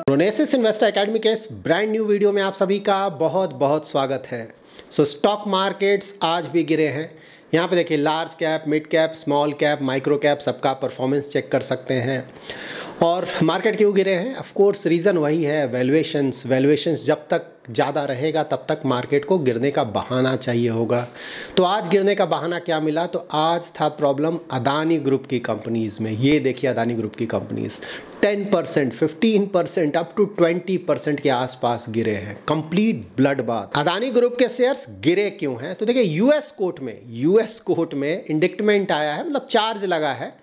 प्रोनेसिस investor academy के इस brand new video में आप सभी का बहुत बहुत स्वागत है। स्टॉक मार्केट्स आज भी गिरे हैं। यहाँ पे देखिए large cap, mid cap, small cap, micro cap सबका परफॉर्मेंस चेक कर सकते हैं। और मार्केट क्यों गिरे हैं? ऑफ कोर्स रीज़न वही है, वैल्यूएशंस जब तक ज़्यादा रहेगा तब तक मार्केट को गिरने का बहाना चाहिए होगा। तो आज गिरने का बहाना क्या मिला? तो आज था प्रॉब्लम अदानी ग्रुप की कंपनीज़ में। ये देखिए अदानी ग्रुप की कंपनीज़ 10%, 15%, अप टू 20% के आसपास गिरे हैं। Complete blood bath. Adani group के शेयर्स गिरे क्यों हैं? तो देखिए यूएस कोर्ट में इंडिक्टमेंट आया है, मतलब चार्ज लगा है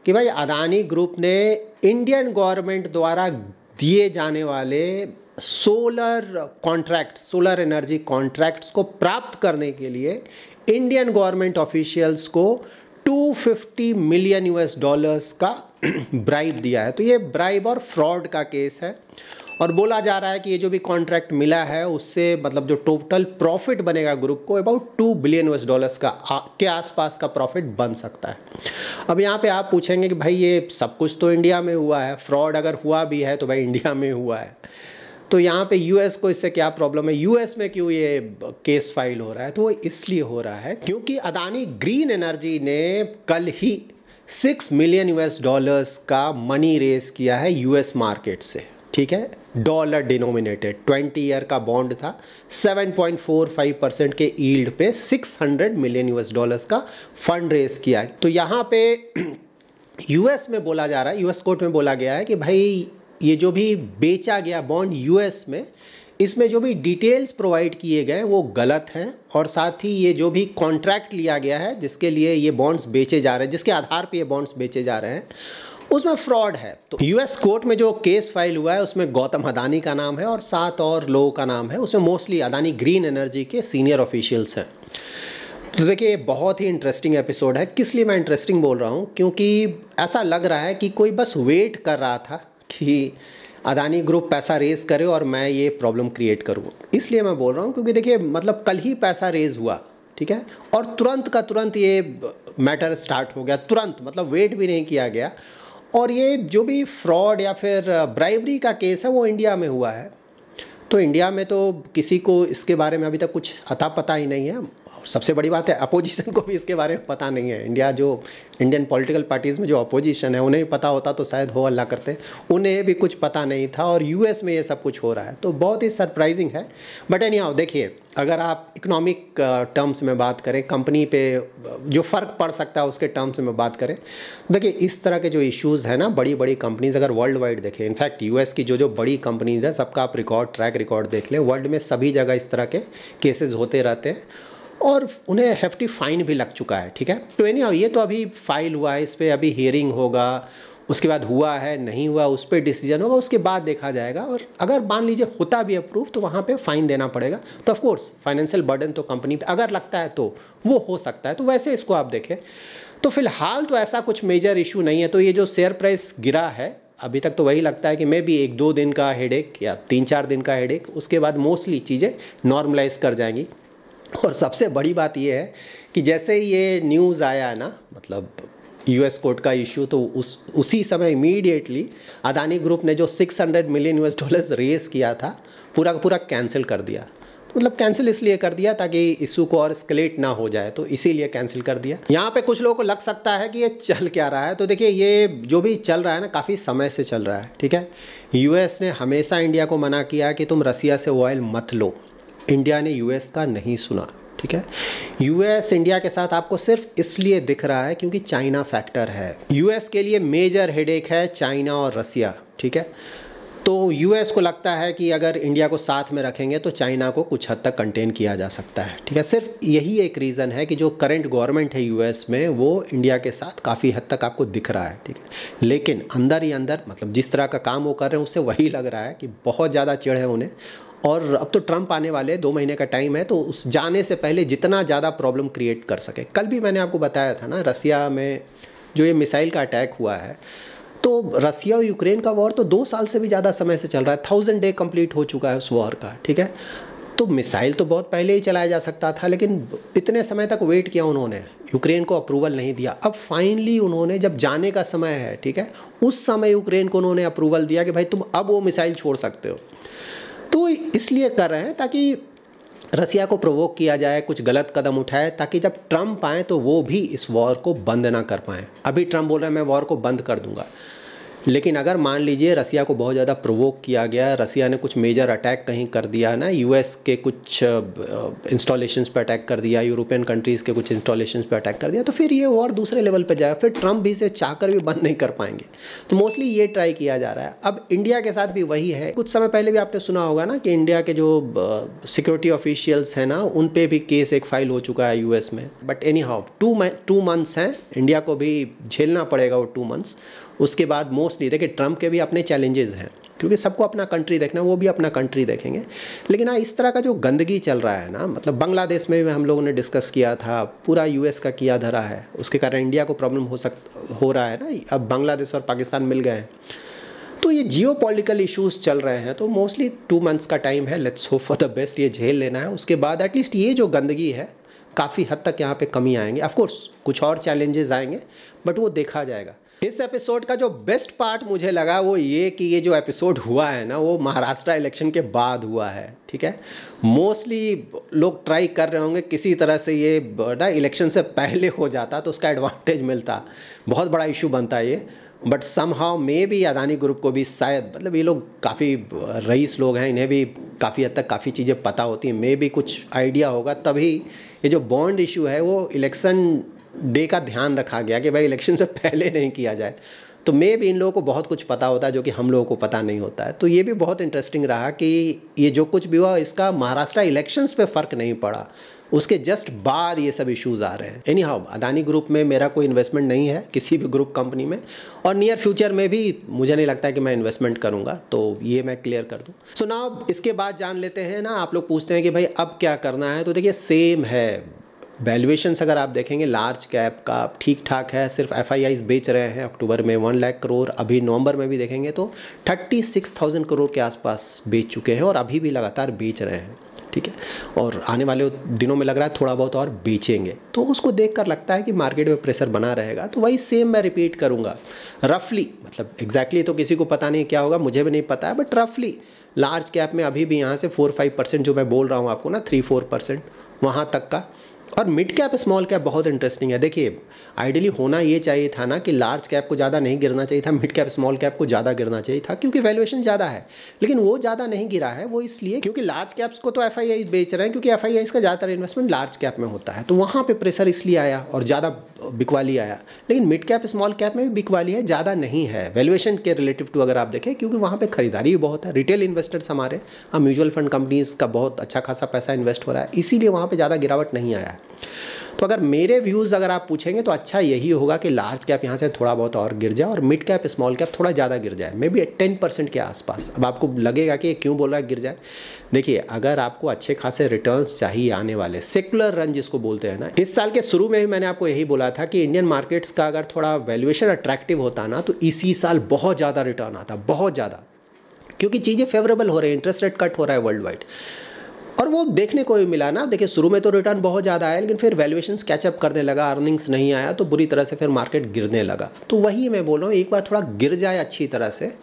कि भाई अदानी ग्रुप ने इंडियन गवर्नमेंट द्वारा दिए जाने वाले सोलर एनर्जी कॉन्ट्रैक्ट्स को प्राप्त करने के लिए इंडियन गवर्नमेंट ऑफिशियल्स को $250 मिलियन का ब्राइब दिया है। तो ये ब्राइब और फ्रॉड का केस है और बोला जा रहा है कि ये जो भी कॉन्ट्रैक्ट मिला है उससे मतलब जो टोटल प्रॉफिट बनेगा ग्रुप को अबाउट $2 बिलियन के आसपास का प्रॉफिट बन सकता है। अब यहाँ पे आप पूछेंगे कि भाई ये सब कुछ तो इंडिया में हुआ है, फ्रॉड अगर हुआ भी है तो भाई इंडिया में हुआ है, तो यहाँ पे यूएस को इससे क्या प्रॉब्लम है? यूएस में क्यों ये केस फाइल हो रहा है? तो वो इसलिए हो रहा है क्योंकि अदानी ग्रीन एनर्जी ने कल ही $6 मिलियन का मनी रेस किया है यूएस मार्केट से, ठीक है, डॉलर डिनोमिनेटेड 20 ईयर का बॉन्ड था। 7.45% के यील्ड पे $600 मिलियन का फंड रेस किया। तो यहाँ पे यूएस में बोला जा रहा है, यूएस कोर्ट में बोला गया है कि भाई ये जो भी बेचा गया बॉन्ड यूएस में, इसमें जो भी डिटेल्स प्रोवाइड किए गए वो गलत हैं और साथ ही ये जो भी कॉन्ट्रैक्ट लिया गया है जिसके लिए ये बॉन्ड्स बेचे जा रहे हैं, जिसके आधार पे ये बॉन्ड्स बेचे जा रहे हैं, उसमें फ्रॉड है। तो यूएस कोर्ट में जो केस फाइल हुआ है उसमें गौतम अदानी का नाम है और 7 और लोगों का नाम है। उसमें मोस्टली अदानी ग्रीन एनर्जी के सीनियर ऑफिशियल्स हैं। तो देखिए बहुत ही इंटरेस्टिंग एपिसोड है। किस लिए मैं इंटरेस्टिंग बोल रहा हूँ? क्योंकि ऐसा लग रहा है कि कोई बस वेट कर रहा था कि अदानी ग्रुप पैसा रेज करे और मैं ये प्रॉब्लम क्रिएट करूँ। इसलिए मैं बोल रहा हूँ क्योंकि देखिए मतलब कल ही पैसा रेज हुआ, ठीक है, और तुरंत का तुरंत ये मैटर स्टार्ट हो गया, तुरंत, मतलब वेट भी नहीं किया गया। और ये जो भी फ्रॉड या फिर ब्राइबरी का केस है वो इंडिया में हुआ है। तो इंडिया में तो किसी को इसके बारे में अभी तक कुछ अता पता ही नहीं है। सबसे बड़ी बात है अपोजिशन को भी इसके बारे में पता नहीं है। इंडियन पॉलिटिकल पार्टीज़ में जो अपोजिशन है उन्हें पता होता तो शायद हो अल्लाह करते, उन्हें भी कुछ पता नहीं था और यूएस में ये सब कुछ हो रहा है, तो बहुत ही सरप्राइजिंग है। बट एनीहाउ देखिए, अगर आप इकोनॉमिक टर्म्स में बात करें, कंपनी पे जो फ़र्क पड़ सकता है उसके टर्म्स में बात करें, देखिए इस तरह के जो इश्यूज़ है ना, बड़ी बड़ी कंपनीज़ अगर वर्ल्ड वाइड देखें, इनफैक्ट यूएस की जो बड़ी कंपनीज़ है सबका आप ट्रैक रिकॉर्ड देख लें, वर्ल्ड में सभी जगह इस तरह के केसेस होते रहते हैं और उन्हें हेफ्टी फाइन भी लग चुका है, ठीक है। तो एनीहाउ ये तो अभी फाइल हुआ है, इस पर अभी हियरिंग होगा, उसके बाद हुआ है नहीं हुआ उस पर डिसीजन होगा, उसके बाद देखा जाएगा। और अगर मान लीजिए होता भी अप्रूव तो वहाँ पे फाइन देना पड़ेगा। तो ऑफकोर्स फाइनेंशियल बर्डन तो कंपनी पे अगर लगता है तो वो हो सकता है। तो वैसे इसको आप देखें तो फिलहाल तो ऐसा कुछ मेजर इशू नहीं है। तो ये जो शेयर प्राइस गिरा है अभी तक तो वही लगता है कि मे बी 1-2 दिन का हेडेक या 3-4 दिन का हेडेक, उसके बाद मोस्टली चीज़ें नॉर्मलाइज कर जाएंगी। और सबसे बड़ी बात यह है कि जैसे ही ये न्यूज़ आया है ना, मतलब यूएस कोर्ट का इशू, तो उसी समय इमीडिएटली अदानी ग्रुप ने जो $600 मिलियन रेस किया था पूरा का पूरा कैंसिल कर दिया। मतलब कैंसिल इसलिए कर दिया ताकि इशू को और एस्केलेट ना हो जाए, तो इसीलिए कैंसिल कर दिया। यहाँ पे कुछ लोगों को लग सकता है कि ये चल क्या रहा है। तो देखिए ये जो भी चल रहा है ना, काफ़ी समय से चल रहा है, ठीक है। यूएस ने हमेशा इंडिया को मना किया कि तुम रसिया से ऑयल मत लो। इंडिया ने यूएस का नहीं सुना, ठीक है। यूएस इंडिया के साथ आपको सिर्फ इसलिए दिख रहा है क्योंकि चाइना फैक्टर है। यूएस के लिए मेजर हेडेक है चाइना और रसिया, ठीक है। तो यूएस को लगता है कि अगर इंडिया को साथ में रखेंगे तो चाइना को कुछ हद तक कंटेन किया जा सकता है, ठीक है। सिर्फ यही एक रीज़न है कि जो करंट गवर्नमेंट है यूएस में वो इंडिया के साथ काफ़ी हद तक आपको दिख रहा है, ठीक है। लेकिन अंदर ही अंदर मतलब जिस तरह का काम वो कर रहे हैं उससे वही लग रहा है कि बहुत ज़्यादा चिढ़ है उन्हें। और अब तो ट्रंप आने वाले, 2 महीने का टाइम है, तो उस जाने से पहले जितना ज़्यादा प्रॉब्लम क्रिएट कर सके। कल भी मैंने आपको बताया था ना, रसिया में जो ये मिसाइल का अटैक हुआ है, तो रसिया और यूक्रेन का वॉर तो 2 साल से भी ज़्यादा समय से चल रहा है। 1000 डे कंप्लीट हो चुका है उस वॉर का, ठीक है। तो मिसाइल तो बहुत पहले ही चलाया जा सकता था, लेकिन इतने समय तक वेट किया उन्होंने, यूक्रेन को अप्रूवल नहीं दिया। अब फाइनली उन्होंने, जब जाने का समय है, ठीक है, उस समय यूक्रेन को उन्होंने अप्रूवल दिया कि भाई तुम अब वो मिसाइल छोड़ सकते हो। तो इसलिए कर रहे हैं ताकि रसिया को प्रोवोक किया जाए, कुछ गलत कदम उठाए, ताकि जब ट्रम्प आए तो वो भी इस वॉर को बंद ना कर पाएँ। अभी ट्रम्प बोल रहे हैं मैं वॉर को बंद कर दूंगा, लेकिन अगर मान लीजिए रसिया को बहुत ज़्यादा प्रोवोक किया गया, रसिया ने कुछ मेजर अटैक कहीं कर दिया ना, यूएस के कुछ इंस्टॉलेशंस पे अटैक कर दिया, यूरोपियन कंट्रीज़ के कुछ इंस्टॉलेशंस पे अटैक कर दिया, तो फिर ये वॉर दूसरे लेवल पे जाएगा, फिर ट्रम्प भी इसे चाहकर भी बंद नहीं कर पाएंगे। तो मोस्टली ये ट्राई किया जा रहा है। अब इंडिया के साथ भी वही है। कुछ समय पहले भी आपने सुना होगा ना कि इंडिया के जो सिक्योरिटी ऑफिशियल्स हैं ना, उन पर भी केस एक फाइल हो चुका है यूएस में। बट एनी हाउ 2 मंथ्स हैं, इंडिया को भी झेलना पड़ेगा वो 2 मंथ्स। उसके बाद मोस्टली देखिए ट्रम्प के भी अपने चैलेंजेस हैं, क्योंकि सबको अपना कंट्री देखना, वो भी अपना कंट्री देखेंगे। लेकिन हाँ, इस तरह का जो गंदगी चल रहा है ना, मतलब बांग्लादेश में भी हम लोगों ने डिस्कस किया था, पूरा यूएस का किया धरा है, उसके कारण इंडिया को प्रॉब्लम हो रहा है ना। अब बांग्लादेश और पाकिस्तान मिल गए हैं, तो ये जियोपॉलिटिकल इश्यूज चल रहे हैं। तो मोस्टली 2 मंथ्स का टाइम है, let's hope for the best, ये झेल लेना है। उसके बाद एटलीस्ट ये जो गंदगी है काफ़ी हद तक यहाँ पे कमी आएंगे। ऑफकोर्स कुछ और चैलेंजेस आएंगे, बट वो देखा जाएगा। इस एपिसोड का जो बेस्ट पार्ट मुझे लगा वो ये कि ये जो एपिसोड हुआ है ना, वो महाराष्ट्र इलेक्शन के बाद हुआ है, ठीक है। मोस्टली लोग ट्राई कर रहे होंगे किसी तरह से ये ना इलेक्शन से पहले हो जाता तो उसका एडवांटेज मिलता, बहुत बड़ा इशू बनता ये। बट समहाउ मे भी अदानी ग्रुप को भी शायद, मतलब ये लोग काफ़ी रईस लोग हैं, इन्हें भी काफ़ी हद तक काफ़ी चीज़ें पता होती हैं, मे भी कुछ आइडिया होगा, तभी ये जो बॉन्ड इशू है वो इलेक्शन डे का ध्यान रखा गया कि भाई इलेक्शन से पहले नहीं किया जाए। तो मे भी इन लोगों को बहुत कुछ पता होता है जो कि हम लोगों को पता नहीं होता है। तो ये भी बहुत इंटरेस्टिंग रहा कि ये जो कुछ भी हुआ इसका महाराष्ट्र इलेक्शंस पे फ़र्क नहीं पड़ा, उसके जस्ट बाद ये सब इश्यूज आ रहे हैं। एनी हाउ अदानी ग्रुप में मेरा कोई इन्वेस्टमेंट नहीं है किसी भी ग्रुप कंपनी में, और नियर फ्यूचर में भी मुझे नहीं लगता है कि मैं इन्वेस्टमेंट करूंगा, तो ये मैं क्लियर कर दूं। सो नाउ इसके बाद जान लेते हैं ना, आप लोग पूछते हैं कि भाई अब क्या करना है, तो देखिए सेम है। वैल्यूएशंस अगर आप देखेंगे लार्ज कैप का ठीक ठाक है, सिर्फ एफआईआईज बेच रहे हैं अक्टूबर में 1 लाख करोड़, अभी नवंबर में भी देखेंगे तो 36,000 करोड़ के आसपास बेच चुके हैं और अभी भी लगातार बेच रहे हैं, ठीक है। और आने वाले दिनों में लग रहा है थोड़ा बहुत और बेचेंगे, तो उसको देखकर लगता है कि मार्केट में प्रेशर बना रहेगा। तो वही सेम मैं रिपीट करूँगा, रफली, मतलब एग्जैक्टली तो किसी को पता नहीं क्या होगा, मुझे भी नहीं पता है, बट रफली लार्ज कैप में अभी भी यहाँ से 4-5% जो मैं बोल रहा हूँ आपको ना, 3-4% वहाँ तक का। और मिड कैप स्मॉल कैप बहुत इंटरेस्टिंग है। देखिए आइडियली होना ये चाहिए था ना कि लार्ज कैप को ज़्यादा नहीं गिरना चाहिए था, मिड कैप स्मॉल कैप को ज़्यादा गिरना चाहिए था, क्योंकि वैल्यूएशन ज़्यादा है। लेकिन वो ज़्यादा नहीं गिरा है, वो इसलिए क्योंकि लार्ज कैप्स को तो एफआईआई बेच रहे हैं, क्योंकि एफआईआई का ज़्यादातर इन्वेस्टमेंट लार्ज कैप में होता है, तो वहाँ पर प्रेशर इसलिए आया और ज़्यादा बिकवाली आया। लेकिन मिड कैप स्मॉल कैप में भी बिकवाली है, ज़्यादा नहीं है वैल्यूएशन के रिलेटिव टू अगर आप देखें, क्योंकि वहाँ पर खरीदारी भी बहुत है, रिटेल इन्वेस्टर्स हमारे, म्यूचुअल फंड कंपनीज़ का बहुत अच्छा खासा पैसा इन्वेस्ट हो रहा है, इसीलिए वहाँ पर ज़्यादा गिरावट नहीं आया है। तो अगर मेरे व्यूज़ अगर आप पूछेंगे तो अच्छा यही होगा कि लार्ज कैप यहाँ से थोड़ा बहुत और गिर जाए और मिड कैप स्मॉल कैप थोड़ा ज़्यादा गिर जाए, मे बी 10% के आसपास। अब आपको लगेगा कि ये क्यों बोल रहा है गिर जाए, देखिए अगर आपको अच्छे खासे रिटर्न्स चाहिए आने वाले, सेकुलर रन जिसको बोलते हैं ना, इस साल के शुरू में भी मैंने आपको यही बोला था कि इंडियन मार्केट्स का अगर थोड़ा वैल्यूएशन अट्रैक्टिव होता ना तो इसी साल बहुत ज़्यादा रिटर्न आता, बहुत ज़्यादा, क्योंकि चीज़ें फेवरेबल हो रही हैं, इंटरेस्ट रेट कट हो रहा है वर्ल्ड वाइड, और वो देखने को भी मिला ना। देखिए शुरू में तो रिटर्न बहुत ज़्यादा आया, लेकिन फिर वैल्यूएशंस कैचअप करने लगा, अर्निंग्स नहीं आया, तो बुरी तरह से फिर मार्केट गिरने लगा। तो वही मैं बोल रहा हूँ, एक बार थोड़ा गिर जाए अच्छी तरह से,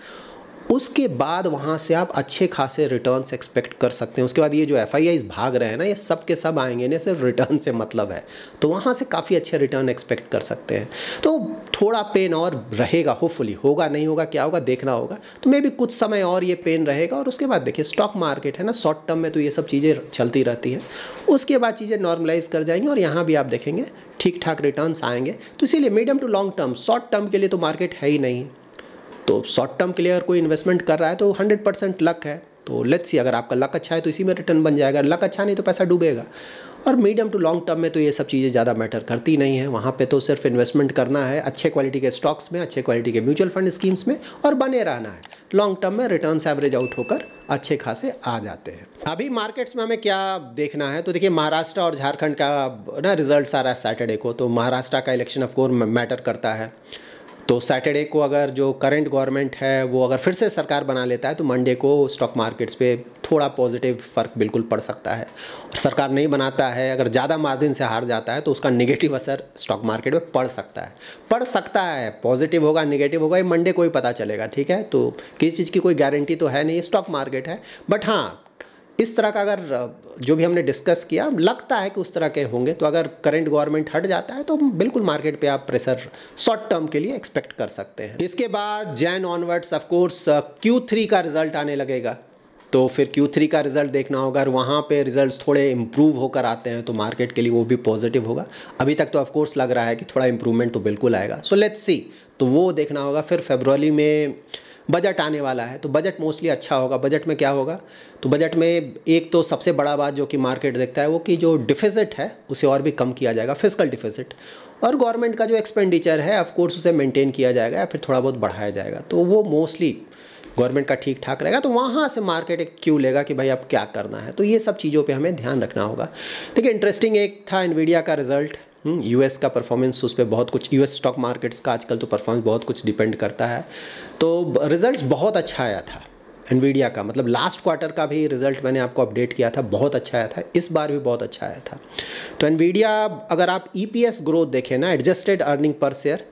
उसके बाद वहाँ से आप अच्छे खासे रिटर्न्स एक्सपेक्ट कर सकते हैं। उसके बाद ये जो एफआईआईज भाग रहे हैं ना, ये सब के सब आएंगे, इन्हें सिर्फ रिटर्न से मतलब है, तो वहाँ से काफ़ी अच्छे रिटर्न एक्सपेक्ट कर सकते हैं। तो थोड़ा पेन और रहेगा, होपफुली, होगा नहीं होगा क्या होगा देखना होगा, तो मे भी कुछ समय और ये पेन रहेगा। और उसके बाद देखिए स्टॉक मार्केट है ना, शॉर्ट टर्म में तो ये सब चीज़ें चलती रहती हैं, उसके बाद चीज़ें नॉर्मलाइज कर जाएंगी और यहाँ भी आप देखेंगे ठीक ठाक रिटर्न्स आएंगे। तो इसीलिए medium to long term, short term के लिए तो मार्केट है ही नहीं, तो शॉर्ट टर्म के लिए अगर कोई इन्वेस्टमेंट कर रहा है तो 100% लक है। तो लेट्स सी, अगर आपका लक अच्छा है तो इसी में रिटर्न बन जाएगा, लक अच्छा नहीं तो पैसा डूबेगा। और मीडियम टू लॉन्ग टर्म में तो ये सब चीज़ें ज़्यादा मैटर करती नहीं है, वहाँ पे तो सिर्फ इन्वेस्टमेंट करना है अच्छे क्वालिटी के स्टॉक्स में, अच्छे क्वालिटी के म्यूचुअल फंड स्कीम्स में, और बने रहना है। लॉन्ग टर्म में रिटर्न्स एवरेज आउट होकर अच्छे खासे आ जाते हैं। अभी मार्केट्स में हमें क्या देखना है, तो देखिए महाराष्ट्र और झारखंड का ना रिजल्ट्स आ रहा है सैटरडे को, तो महाराष्ट्र का इलेक्शन ऑफ कोर्स मैटर करता है। तो सैटरडे को अगर जो करंट गवर्नमेंट है वो अगर फिर से सरकार बना लेता है तो मंडे को स्टॉक मार्केट्स पे थोड़ा पॉजिटिव फ़र्क बिल्कुल पड़ सकता है। और सरकार नहीं बनाता है, अगर ज़्यादा मार्जिन से हार जाता है तो उसका नेगेटिव असर स्टॉक मार्केट में पड़ सकता है। पॉजिटिव होगा नेगेटिव होगा ये मंडे को ही पता चलेगा, ठीक है। तो किसी चीज़ की कोई गारंटी तो है नहीं, स्टॉक मार्केट है। बट हाँ, इस तरह का अगर जो भी हमने डिस्कस किया लगता है कि उस तरह के होंगे, तो अगर करंट गवर्नमेंट हट जाता है तो बिल्कुल मार्केट पे आप प्रेशर शॉर्ट टर्म के लिए एक्सपेक्ट कर सकते हैं। इसके बाद Jain onwards of course Q3 का रिजल्ट आने लगेगा, तो फिर Q3 का रिजल्ट देखना होगा। और वहाँ पे रिजल्ट्स थोड़े इम्प्रूव होकर आते हैं तो मार्केट के लिए वो भी पॉजिटिव होगा। अभी तक तो ऑफकोर्स लग रहा है कि थोड़ा इम्प्रूवमेंट तो बिल्कुल आएगा, सो लेट्स सी, तो वो देखना होगा। फिर फरवरी में बजट आने वाला है, तो बजट मोस्टली अच्छा होगा। बजट में क्या होगा, तो बजट में एक तो सबसे बड़ा बात जो कि मार्केट देखता है वो कि जो डिफिसिट है उसे और भी कम किया जाएगा, फिस्कल डिफिसिट, और गवर्नमेंट का जो एक्सपेंडिचर है ऑफ कोर्स उसे मेंटेन किया जाएगा या फिर थोड़ा बहुत बढ़ाया जाएगा। तो वो मोस्टली गवर्नमेंट का ठीक ठाक रहेगा, तो वहाँ से मार्केट एक क्यू लेगा कि भाई अब क्या करना है। तो ये सब चीज़ों पे हमें ध्यान रखना होगा। ठीक है, इंटरेस्टिंग एक था एनवीडिया का रिजल्ट, यूएस का परफॉर्मेंस, उस पर बहुत कुछ, यूएस स्टॉक मार्केट्स का आजकल तो परफॉर्मेंस बहुत कुछ डिपेंड करता है। तो रिजल्ट्स बहुत अच्छा आया था एनवीडिया का, मतलब लास्ट क्वार्टर का भी रिजल्ट मैंने आपको अपडेट किया था, बहुत अच्छा आया था, इस बार भी बहुत अच्छा आया था। तो एनवीडिया अगर आप ईपीएस ग्रोथ देखें ना, एडजस्टेड अर्निंग पर शेयर,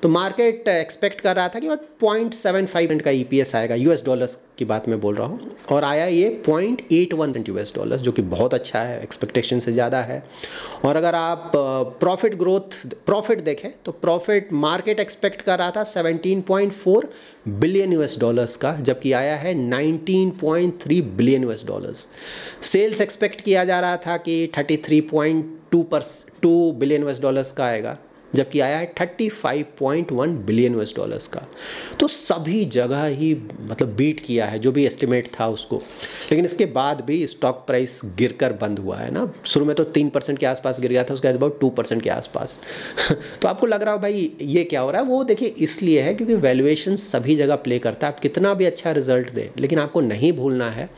तो मार्केट एक्सपेक्ट कर रहा था कि 0.75 का ईपीएस आएगा, यूएस डॉलर्स की बात मैं बोल रहा हूँ, और आया ये 0.81 यूएस डॉलर्स, जो कि बहुत अच्छा है, एक्सपेक्टेशन से ज़्यादा है। और अगर आप प्रॉफिट देखें तो प्रॉफिट मार्केट एक्सपेक्ट कर रहा था 17.4 बिलियन यूएस डॉलर्स का, जबकि आया है 19.3 billion US dollars. Sales expect किया जा रहा था कि 33.2 बिलियन यूएस डॉलर्स का आएगा, जबकि आया है 35.1 बिलियन यूएस डॉलर्स का। तो सभी जगह ही मतलब बीट किया है जो भी एस्टिमेट था उसको। लेकिन इसके बाद भी स्टॉक प्राइस गिरकर बंद हुआ है ना, शुरू में तो 3% के आसपास गिर गया था, उसके बाद अबाउट 2% के आसपास। तो आपको लग रहा हो भाई ये क्या हो रहा है, वो देखिए इसलिए है क्योंकि वैल्यूएशन सभी जगह प्ले करता है। आप कितना भी अच्छा रिजल्ट दें, लेकिन आपको नहीं भूलना है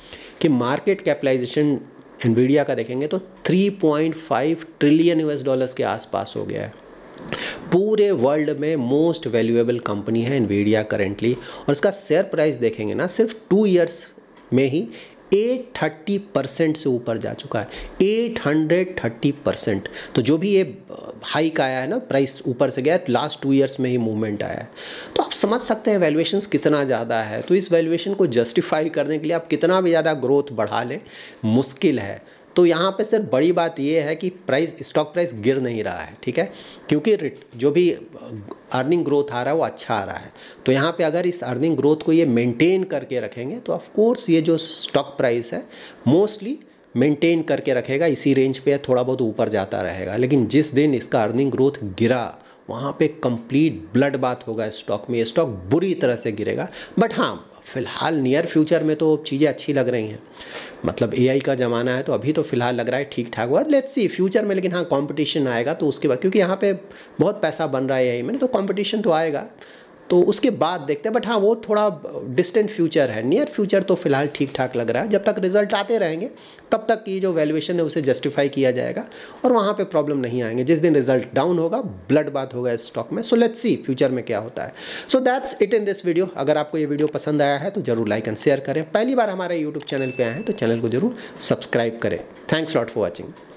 कि मार्केट कैपिटलाइजेशन एनवीडिया का देखेंगे तो 3.5 ट्रिलियन यूएस डॉलर्स के आसपास हो गया है। पूरे वर्ल्ड में मोस्ट वैल्यूएबल कंपनी है एनवीडिया करेंटली, और इसका शेयर प्राइस देखेंगे ना, सिर्फ 2 इयर्स में ही 830% से ऊपर जा चुका है, 830%। तो जो भी ये हाइक आया है ना, प्राइस ऊपर से गया, तो लास्ट 2 इयर्स में ही मूवमेंट आया है। तो आप समझ सकते हैं वैल्यूएशंस कितना ज़्यादा है। तो इस वैल्यूएशन को जस्टिफाई करने के लिए आप कितना भी ज़्यादा ग्रोथ बढ़ा लें, मुश्किल है। तो यहाँ पे सिर्फ बड़ी बात ये है कि स्टॉक प्राइस गिर नहीं रहा है, ठीक है, क्योंकि जो भी अर्निंग ग्रोथ आ रहा है वो अच्छा आ रहा है। तो यहाँ पे अगर इस अर्निंग ग्रोथ को ये मेंटेन करके रखेंगे तो ऑफ कोर्स ये जो स्टॉक प्राइस है मोस्टली मेंटेन करके रखेगा, इसी रेंज पे थोड़ा बहुत ऊपर जाता रहेगा। लेकिन जिस दिन इसका अर्निंग ग्रोथ गिरा वहाँ पे कंप्लीट ब्लड बात होगा स्टॉक में, ये स्टॉक बुरी तरह से गिरेगा। बट हाँ, फिलहाल नियर फ्यूचर में तो चीज़ें अच्छी लग रही हैं, मतलब एआई का ज़माना है तो अभी तो फिलहाल लग रहा है ठीक ठाक हुआ। लेट्स सी फ्यूचर में, लेकिन हाँ कंपटीशन आएगा तो उसके बाद, क्योंकि यहाँ पे बहुत पैसा बन रहा है एआई में, तो कंपटीशन तो आएगा, तो उसके बाद देखते हैं। बट हाँ वो थोड़ा डिस्टेंट फ्यूचर है, नियर फ्यूचर तो फिलहाल ठीक ठाक लग रहा है। जब तक रिजल्ट आते रहेंगे तब तक की जो वैल्यूएशन है उसे जस्टिफाई किया जाएगा और वहाँ पे प्रॉब्लम नहीं आएंगे। जिस दिन रिजल्ट डाउन होगा ब्लड बात होगा स्टॉक में। सो लेट्स सी फ्यूचर में क्या होता है। So that's it in this video. अगर आपको ये वीडियो पसंद आया है तो जरूर लाइक एंड शेयर करें। पहली बार हमारे यूट्यूब चैनल पर आए हैं तो चैनल को जरूर सब्सक्राइब करें। Thanks lot for watching.